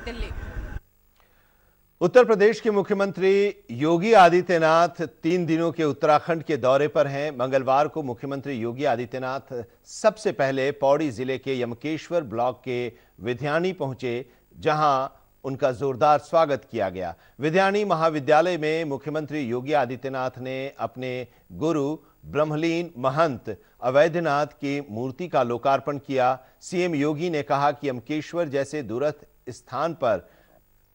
दिल्ली। उत्तर प्रदेश के मुख्यमंत्री योगी आदित्यनाथ 3 दिनों के उत्तराखंड के दौरे पर हैं। मंगलवार को मुख्यमंत्री योगी आदित्यनाथ सबसे पहले पौड़ी जिले के यमकेश्वर ब्लॉक के विध्यानी पहुंचे, जहां उनका जोरदार स्वागत किया गया। विध्यानी महाविद्यालय में मुख्यमंत्री योगी आदित्यनाथ ने अपने गुरु ब्रह्मलीन महंत अवैधनाथ की मूर्ति का लोकार्पण किया। सीएम योगी ने कहा कि यमकेश्वर जैसे दूरस्थ स्थान पर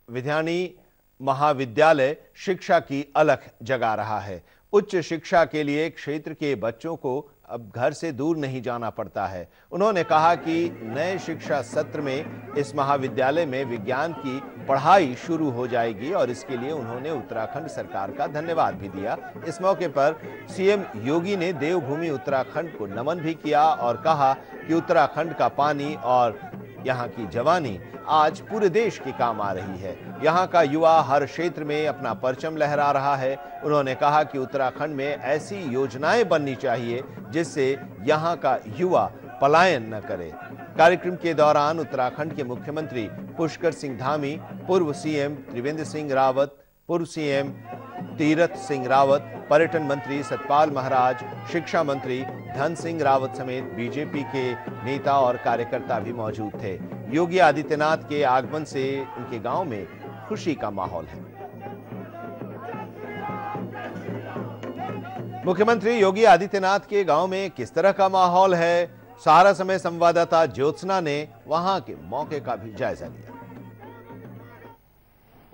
विध्यानी महाविद्यालय शिक्षा की अलख जगा रहा है। उच्च शिक्षा के लिए क्षेत्र के बच्चों को अब घर से दूर नहीं जाना पड़ता है। उन्होंने कहा कि नए शिक्षा सत्र में इस महाविद्यालय में विज्ञान की पढ़ाई शुरू हो जाएगी और इसके लिए उन्होंने उत्तराखंड सरकार का धन्यवाद भी दिया। इस मौके पर सीएम योगी ने देवभूमि उत्तराखंड को नमन भी किया और कहा कि उत्तराखंड का पानी और यहाँ की जवानी आज पूरे देश के काम आ रही है। यहाँ का युवा हर क्षेत्र में अपना परचम लहरा रहा है। उन्होंने कहा कि उत्तराखंड में ऐसी योजनाएं बननी चाहिए जिससे यहाँ का युवा पलायन न करे। कार्यक्रम के दौरान उत्तराखंड के मुख्यमंत्री पुष्कर सिंह धामी, पूर्व सीएम त्रिवेंद्र सिंह रावत, पूर्व सीएम तीरथ सिंह रावत, पर्यटन मंत्री सतपाल महाराज, शिक्षा मंत्री धन सिंह रावत समेत बीजेपी के नेता और कार्यकर्ता भी मौजूद थे। योगी आदित्यनाथ के आगमन से उनके गांव में खुशी का माहौल है। मुख्यमंत्री योगी आदित्यनाथ के गांव में किस तरह का माहौल है, सहारा समय संवाददाता ज्योत्सना ने वहां के मौके का भी जायजा लिया।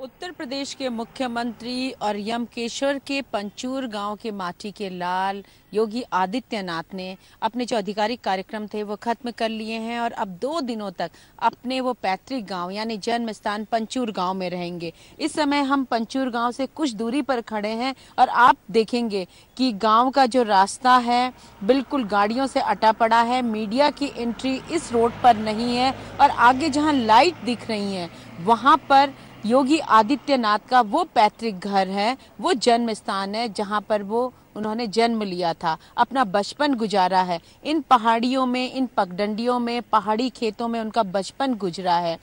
उत्तर प्रदेश के मुख्यमंत्री और यमकेश्वर के पंचूर गांव के माटी के लाल योगी आदित्यनाथ ने अपने जो आधिकारिक कार्यक्रम थे वो खत्म कर लिए हैं और अब 2 दिनों तक अपने वो पैतृक गांव यानी जन्म स्थान पंचूर गांव में रहेंगे। इस समय हम पंचूर गांव से कुछ दूरी पर खड़े हैं और आप देखेंगे कि गांव का जो रास्ता है बिल्कुल गाड़ियों से अटा पड़ा है। मीडिया की एंट्री इस रोड पर नहीं है और आगे जहां लाइट दिख रही है वहां पर योगी आदित्यनाथ का वो पैतृक घर है, वो जन्म स्थान है जहां पर वो उन्होंने जन्म लिया था, अपना बचपन गुजारा है। इन पहाड़ियों में, इन पगडंडियों में, पहाड़ी खेतों में उनका बचपन गुजरा है।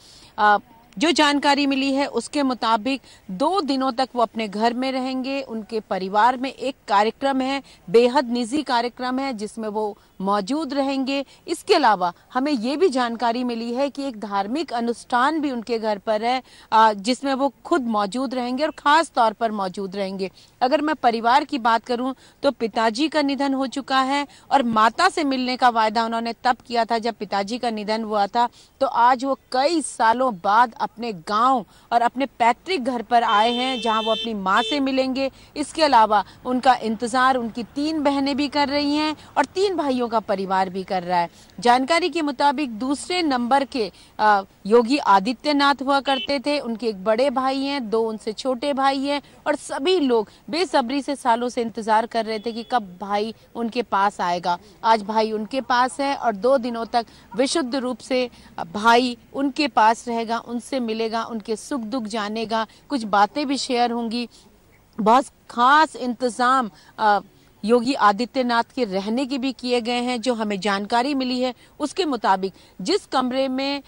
जो जानकारी मिली है उसके मुताबिक 2 दिनों तक वो अपने घर में रहेंगे। उनके परिवार में एक कार्यक्रम है, बेहद निजी कार्यक्रम है जिसमें वो मौजूद रहेंगे। इसके अलावा हमें ये भी जानकारी मिली है कि एक धार्मिक अनुष्ठान भी उनके घर पर है जिसमें वो खुद मौजूद रहेंगे और खास तौर पर मौजूद रहेंगे। अगर मैं परिवार की बात करूं तो पिताजी का निधन हो चुका है और माता से मिलने का वायदा उन्होंने तब किया था जब पिताजी का निधन हुआ था। तो आज वो कई सालों बाद अपने गांव और अपने पैतृक घर पर आए हैं जहां वो अपनी मां से मिलेंगे। इसके अलावा उनका इंतजार उनकी 3 बहनें भी कर रही हैं और 3 भाइयों का परिवार भी कर रहा है। जानकारी के मुताबिक दूसरे नंबर के योगी आदित्यनाथ हुआ करते थे। उनके एक बड़े भाई हैं, 2 उनसे छोटे भाई हैं और सभी लोग बेसब्री से सालों से इंतजार कर रहे थे कि कब भाई उनके पास आएगा। आज भाई उनके पास है और 2 दिनों तक विशुद्ध रूप से भाई उनके पास रहेगा, उनसे मिलेगा, उनके सुख दुख जानेगा, कुछ बातें भी शेयर होंगी। बहुत खास इंतजाम योगी आदित्यनाथ के रहने के भी किए गए हैं। जो हमें जानकारी मिली है उसके मुताबिक जिस कमरे में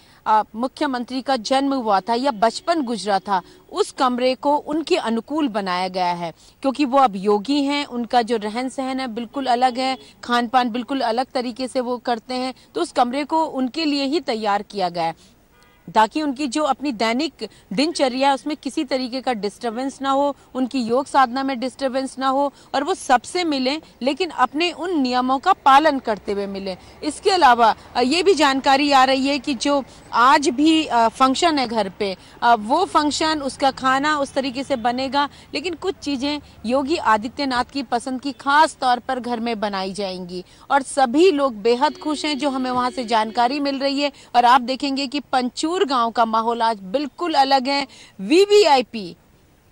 मुख्यमंत्री का जन्म हुआ था या बचपन गुजरा था उस कमरे को उनके अनुकूल बनाया गया है, क्योंकि वो अब योगी हैं। उनका जो रहन सहन है बिल्कुल अलग है, खान पान बिल्कुल अलग तरीके से वो करते हैं। तो उस कमरे को उनके लिए ही तैयार किया गया है ताकि उनकी जो अपनी दैनिक दिनचर्या है उसमें किसी तरीके का डिस्टरबेंस ना हो, उनकी योग साधना में डिस्टरबेंस ना हो और वो सबसे मिलें लेकिन अपने उन नियमों का पालन करते हुए मिलें। इसके अलावा ये भी जानकारी आ रही है कि जो आज भी फंक्शन है घर पे, वो फंक्शन, उसका खाना उस तरीके से बनेगा, लेकिन कुछ चीज़ें योगी आदित्यनाथ की पसंद की खास तौर पर घर में बनाई जाएंगी और सभी लोग बेहद खुश हैं जो हमें वहाँ से जानकारी मिल रही है। और आप देखेंगे कि पंचूर गांव का माहौल आज बिल्कुल अलग है। वीवीआईपी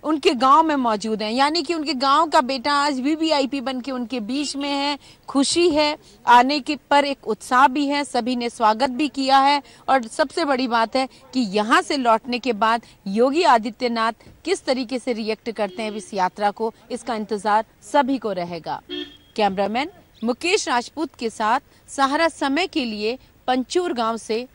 उनके गांव में मौजूद हैं, यानी कि उनके गांव का बेटा आज वीवीआईपी बन के उनके बीच में है। खुशी है, आने के पर एक उत्साह भी है, सभी ने स्वागत भी किया है और सबसे बड़ी बात है कि यहाँ से लौटने के बाद योगी आदित्यनाथ किस तरीके से रिएक्ट करते हैं इस यात्रा को, इसका इंतजार सभी को रहेगा। कैमरामैन मुकेश राजपूत के साथ सहारा समय के लिए पंचूर गांव से